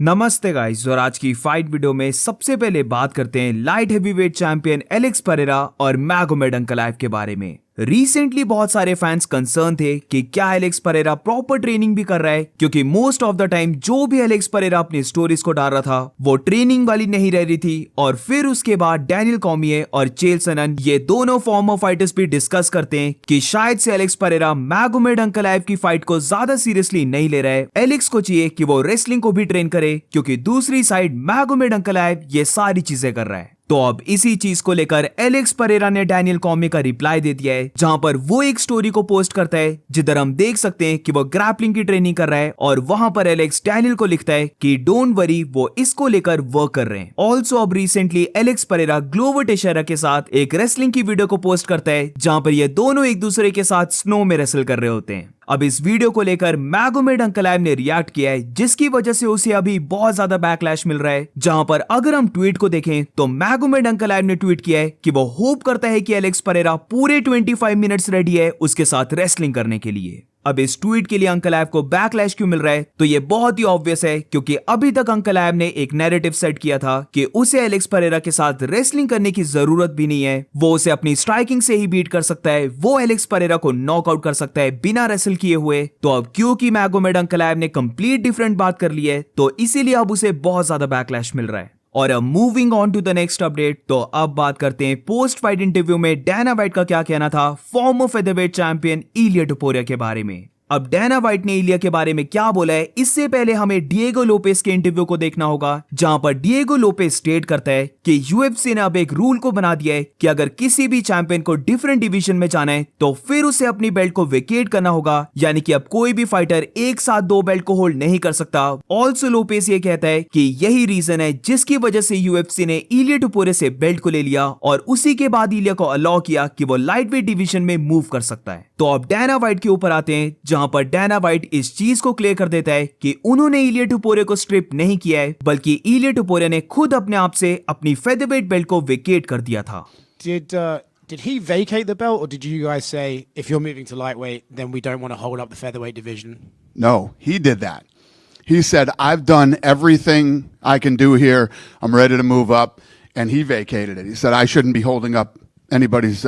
नमस्ते गाइस, और आज की फाइट वीडियो में सबसे पहले बात करते हैं light heavyweight champion Alex Pereira और मैगोमेड अंकलाइव के बारे में। रिसेंटली बहुत सारे फैंस कंसर्न थे कि क्या एलेक्स परेरा प्रॉपर ट्रेनिंग भी कर रहा है, क्योंकि मोस्ट ऑफ द टाइम जो भी एलेक्स परेरा अपनी स्टोरीज को डाल रहा था वो ट्रेनिंग वाली नहीं रह रही थी। और फिर उसके बाद डैनियल कॉर्मिये और चेल सोनन ये दोनों फॉर्मर फाइटर्स भी डिस्कस करते हैं कि शायद से एलेक्स परेरा मैगोमेड अंकलाइव की फाइट को ज्यादा सीरियसली नहीं ले रहा है। एलेक्स को चाहिए कि वो रेसलिंग को भी ट्रेन करे, क्योंकि दूसरी साइड मैगोमेड अंकलाइव ये सारी चीजें कर रहा है। तो अब इसी चीज को लेकर एलेक्स परेरा ने डैनियल कॉर्मिये का रिप्लाई दे दिया है, जहां पर वो एक स्टोरी को पोस्ट करता है जिधर हम देख सकते हैं कि वो ग्रैपलिंग की ट्रेनिंग कर रहा है, और वहां पर एलेक्स डैनियल को लिखता है कि डोंट वरी, वो इसको लेकर वर्क कर रहे हैं। ऑल्सो अब रिसेंटली एलेक्स परेरा ग्लोवर टेशेरा के साथ एक रेसलिंग की वीडियो को पोस्ट करता है, जहां पर ये दोनों एक दूसरे के साथ स्नो में रेसल कर रहे होते हैं। अब इस वीडियो को लेकर मैगोमेड अंकलाइव ने रिएक्ट किया है, जिसकी वजह से उसे अभी बहुत ज्यादा बैकलैश मिल रहा है। जहां पर अगर हम ट्वीट को देखें तो मैगोमेड अंकलाइव ने ट्वीट किया है कि वो होप करता है कि एलेक्स परेरा पूरे 25 मिनट्स रेडी है उसके साथ रेसलिंग करने के लिए। अब इस ट्वीट के लिए अंकलाइव को बैकलैश क्यों मिल रहा है, तो ये बहुत ही ऑब्वियस है, क्योंकि अभी तक अंकलाइव ने एक नैरेटिव सेट किया था कि उसे एलेक्स परेरा के साथ रेसलिंग करने की जरूरत भी नहीं है, वो उसे अपनी स्ट्राइकिंग से ही बीट कर सकता है, वो एलेक्स परेरा को नॉकआउट कर सकता है बिना रेसल किए हुए। तो अब क्योंकि मैगोमेड अंकलाइव ने कंप्लीट डिफरेंट बात कर ली है, तो इसीलिए अब उसे बहुत ज्यादा बैकलैश मिल रहा है। और अब moving on to the next update, तो अब बात करते हैं पोस्ट फाइट इंटरव्यू में डैना वाइट का क्या कहना था फॉर्मर फेदरवेट चैंपियन इलिया टोपुरिया के बारे में। अब डैना वाइट ने इलिया के बारे में क्या बोला है, इससे पहले हमें डिएगो लोपेस के इंटरव्यू को देखना होगा, जहां पर डिएगो लोपेस स्टेट करता है कि यूएफसी ने अब एक रूल को बना दिया है कि अगर किसी भी चैंपियन को डिफरेंट डिवीजन में जाना है तो फिर उसे अपनी बेल्ट को वेकेट करना होगा, यानी कि अब कोई भी फाइटर एक साथ दो बेल्ट को होल्ड नहीं कर सकता। ऑल्सो लोपेस ये कहता है कि यही रीजन है जिसकी वजह से यूएफसी ने इलिया टोपुरिया से बेल्ट को ले लिया, और उसी के बाद इलिया को अलाउ किया कि वो लाइट वेट डिवीजन में मूव कर सकता है। तो अब डैना वाइट के ऊपर आते हैं, जहां पर डैना वाइट इस चीज को क्लियर कर देता है कि उन्होंने इलिया टोपुरिया को स्ट्रिप नहीं किया है, बल्कि इलिया टोपुरिया ने खुद अपने आप से अपनी फेदरवेट बेल्ट को वेकेट कर दिया था। Did he vacate the belt, or did you guys say if you're moving to lightweight, then we don't want to hold up the featherweight division? No, he did that. He said, "I've done everything I can do here. I'm ready to move up," and he vacated it. He said, "I shouldn't be holding up anybody's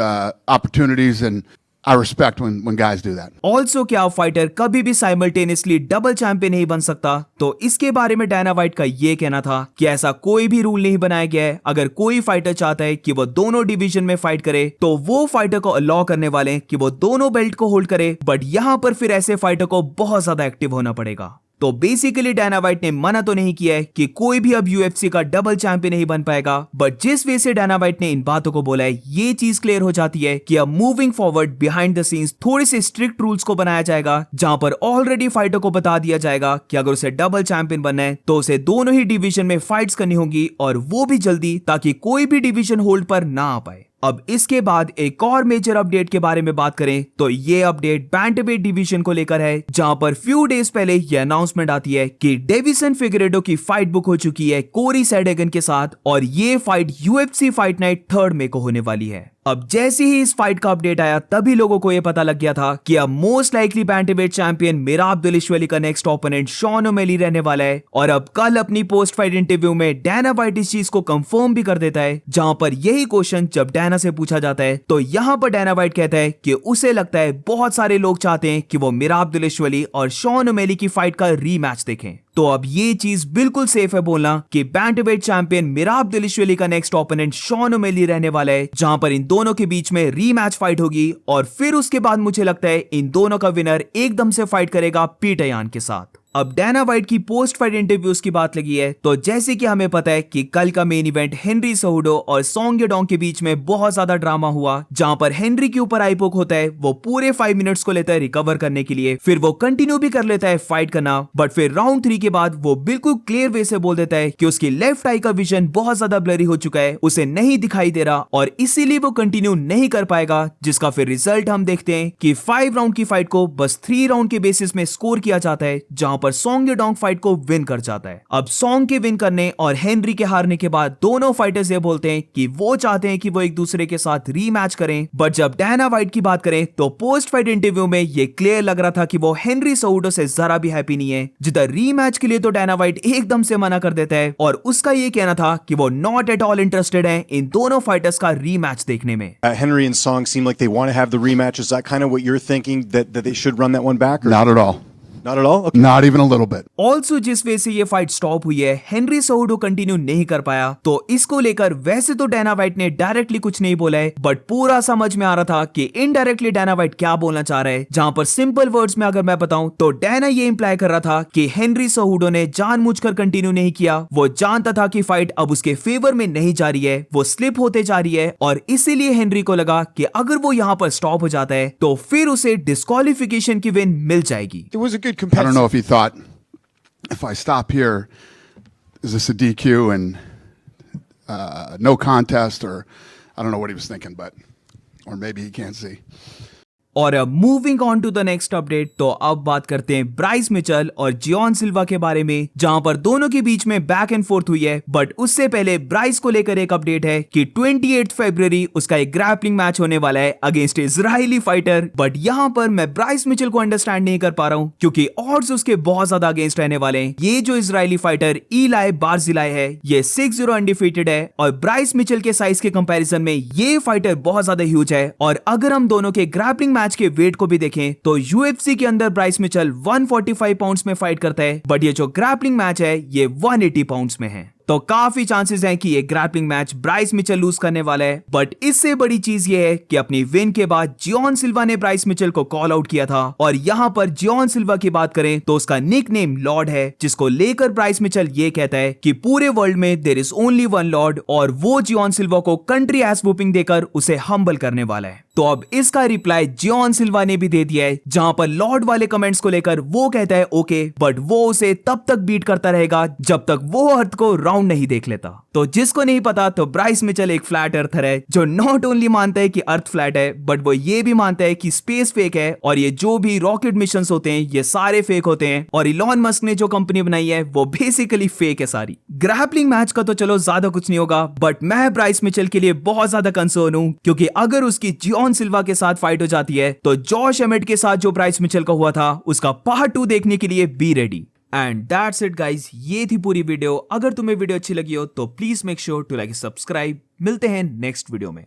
opportunities, and I respect when guys do that." Also क्या fighter कभी भी simultaneously double champion नहीं बन सकता, तो इसके बारे में डैना वाइट का ये कहना था कि ऐसा कोई भी रूल नहीं बनाया गया है। अगर कोई फाइटर चाहता है कि वो दोनों डिवीजन में फाइट करे तो वो फाइटर को अलाउ करने वाले हैं कि वो दोनों बेल्ट को होल्ड करे, बट यहाँ पर फिर ऐसे फाइटर को बहुत ज्यादा एक्टिव होना पड़ेगा। तो बेसिकली डैना वाइट ने मना तो नहीं किया है कि कोई भी अब यूएफसी का डबल चैंपियन नहीं बन पाएगा, बट जिस वे से डैना वाइट ने इन बातों को बोला है, ये चीज क्लियर हो जाती है कि अब moving forward behind the scenes थोड़े से स्ट्रिक्ट रूल्स को बनाया जाएगा, जहां पर ऑलरेडी फाइटर को बता दिया जाएगा कि अगर उसे डबल चैंपियन बनना है तो उसे दोनों ही डिवीजन में फाइट्स करनी होगी, और वो भी जल्दी, ताकि कोई भी डिवीजन होल्ड पर ना आ पाए। अब इसके बाद एक और मेजर अपडेट के बारे में बात करें तो ये अपडेट बैंटरवेट डिवीजन को लेकर है, जहां पर फ्यू डेज पहले ये अनाउंसमेंट आती है कि डेविसन फिगरेडो की फाइट बुक हो चुकी है कोरी सैडगन के साथ, और ये फाइट यूएफसी फाइट नाइट 3 मई को होने वाली है। अब जैसे ही इस फाइट का अपडेट आया तभी लोगों को यह पता लग गया था कि अब मोस्ट लाइकली बैंटरवेट चैंपियन मिराब दलिशवली का नेक्स्ट ओपोनेंट शॉन ओमेली रहने वाला है। और अब कल अपनी पोस्ट फाइट इंटरव्यू में डैना वाइट इस चीज को कंफर्म भी कर देता है, जहां पर यही क्वेश्चन जब डैना से पूछा जाता है तो यहां पर डैना वाइट कहता है कि उसे लगता है बहुत सारे लोग चाहते हैं कि वो मिराब दलिशवली और शॉन ओमेली की फाइट का रीमैच देखें। तो अब ये चीज बिल्कुल सेफ है बोलना कि बैंटरवेट चैंपियन मिराब दलिशवली का नेक्स्ट ओपोनेंट शॉन ओमेली रहने वाला है, जहां पर इन दोनों के बीच में रीमैच फाइट होगी, और फिर उसके बाद मुझे लगता है इन दोनों का विनर एकदम से फाइट करेगा पीटर यान के साथ। अब डैना वाइट की पोस्ट फाइट इंटरव्यूज की बात लगी है, तो जैसे कि हमें पता है कि कल का मेन इवेंट हेनरी सहुडो और सॉन्ग येडोंग के बीच में बहुत ज्यादा ड्रामा हुआ, जहां पर हेनरी के ऊपर आई पोक होता है, वो पूरे 5 मिनट्स को लेता है रिकवर करने के लिए, फिर वो कंटिन्यू भी कर लेता है फाइट करना, बट फिर राउंड 3 के बाद वो बिल्कुल क्लियर वे से बोल देता है कि उसकी लेफ्ट आई का विजन बहुत ज्यादा ब्लरी हो चुका है, उसे नहीं दिखाई दे रहा, और इसीलिए वो कंटिन्यू नहीं कर पाएगा, जिसका फिर रिजल्ट हम देखते हैं कि 5 राउंड की फाइट को बस 3 राउंड के बेसिस में स्कोर किया जाता है, जहां पर सॉन्ग यडोंग फाइट को विन कर जाता है। अब सॉन्ग के विन करने और हेनरी के हारने के बाद दोनों फाइटर्स ये बोलते हैं कि वो चाहते हैं कि वो एक दूसरे के साथ रीमैच करें, बट जब डायना वाइट की बात करें तो पोस्ट फाइट इंटरव्यू में ये क्लियर लग रहा था कि वो हेनरी सेहूडो से जरा भी हैप्पी नहीं है। जिधर रीमैच के लिए तो डायना वाइट एकदम से मना कर देता है और उसका ये कहना था कि वो नॉट एट ऑल इंटरेस्टेड है इन दोनों फाइटर्स का रीमैच देखने में। Henry and Song seem like they want to have the rematch. Is that kind of what you're thinking, that they should run that one back? Or? Not at all. Not at all? Okay. Not even a little bit. Also जिस वे से ये fight stop हुई है, Henry सेहूडो continue नहीं कर पाया, तो इसको लेकर वैसे तो डायना वाइट ने डायरेक्टली कुछ नहीं बोला है, बट पूरा समझ में आ रहा था कि इनडायरेक्टली डायना वाइट क्या बोलना चाह रहा है। जहां पर सिंपल वर्ड्स में अगर मैं बताऊं तो डायना ये इंप्लाई कर रहा था कि हेनरी सेहूडो ने जानबूझकर कंटिन्यू नहीं किया, वो जानता था कि फाइट अब उसके फेवर में नहीं जा रही है, वो स्लिप होते जा रही है, और इसीलिए हेनरी को लगा कि अगर वो यहाँ पर स्टॉप हो जाता है तो फिर उसे डिस्क्वालिफिकेशन की विन मिल जाएगी। It was a good I competitive. don't know if he thought, if I stop here, is this a DQ and no contest, or I don't know what he was thinking, or maybe he can't see. और अब moving on to the next update, तो अब बात करते हैं Bryce Mitchell और Jean Silva के बारे में, जहां पर दोनों के बीच में बैक एंड फोर्थ हुई है। बट उससे पहले ब्राइस को लेकर एक अपडेट है कि 28 फरवरी उसका एक ग्रैपलिंग मैच होने वाला है अगेंस्ट इजरायली फाइटर। बट यहां पर मैं ब्राइस मिचेल को अंडरस्टैंड नहीं कर पा रहा हूं, क्योंकि ऑड्स उसके बहुत ज्यादा अगेंस्ट रहने वाले हैं। ये जो इजरायली फाइटर इलाई बारजिलाई है, ये 6-0 अनडिफीटेड है, और ब्राइस मिचेल के साइज के कंपैरिजन में ये फाइटर बहुत ज्यादा ह्यूज है। और अगर हम दोनों के ग्रैपलिंग मैच के वेट को भी देखें तो यूएफसी के अंदर ब्राइस मिचेल 145 पाउंड्स में फाइट करता है, बट ये जो ग्रैपलिंग मैच है ये 180 पाउंड्स में है। तो काफी चांसेस हैं कि ये grappling match Bryce Mitchell lose करने वाला है। बट इससे बड़ी चीज ये है कि अपनी विन के बाद जियोन सिल्वा ने ब्राइस मिचेल को कॉल आउट किया था, और यहाँ पर जियोन सिल्वा की बात करें तो उसका निक नेम लॉर्ड है, जिसको लेकर ब्राइस मिचेल ये कहता है कि पूरे वर्ल्ड में there is only one lord, और वो जियोन सिल्वा को कंट्री एस वुपिंग देकर उसे हम्बल करने वाला है। तो अब इसका रिप्लाई जियोन सिल्वा ने भी दे दिया है, जहां पर लॉर्ड वाले कमेंट्स को लेकर वो कहता है ओके, बट वो उसे तब तक बीट करता रहेगा जब तक वो अर्थ को राउंड नहीं देख लेता। तो जिसको नहीं पता, तो ब्राइस मिचेल एक फ्लैट अर्थर है जो नॉट ओनली मानता है कि अर्थ फ्लैट है, बट वो ये भी मानता है कि स्पेस फेक है, और ये जो भी रॉकेट मिशंस होते हैं ये सारे फेक होते हैं, और इलॉन मस्क ने जो कंपनी बनाई है वो बेसिकली फेक है सारी। ग्रैपलिंग मैच का तो चलो ज्यादा कुछ नहीं होगा, बट मैं ब्राइस मिचेल के लिए बहुत ज्यादा कंसर्न हूं, क्योंकि अगर उसकी जियोन सिल्वा के साथ फाइट हो जाती है तो जॉश एमेट के साथ जो ब्राइस मिचेल का हुआ था उसका पार्ट 2 देखने के लिए be ready. And that's it guys, ये थी पूरी वीडियो। अगर तुम्हें वीडियो अच्छी लगी हो तो please make sure to like subscribe. मिलते हैं नेक्स्ट वीडियो में।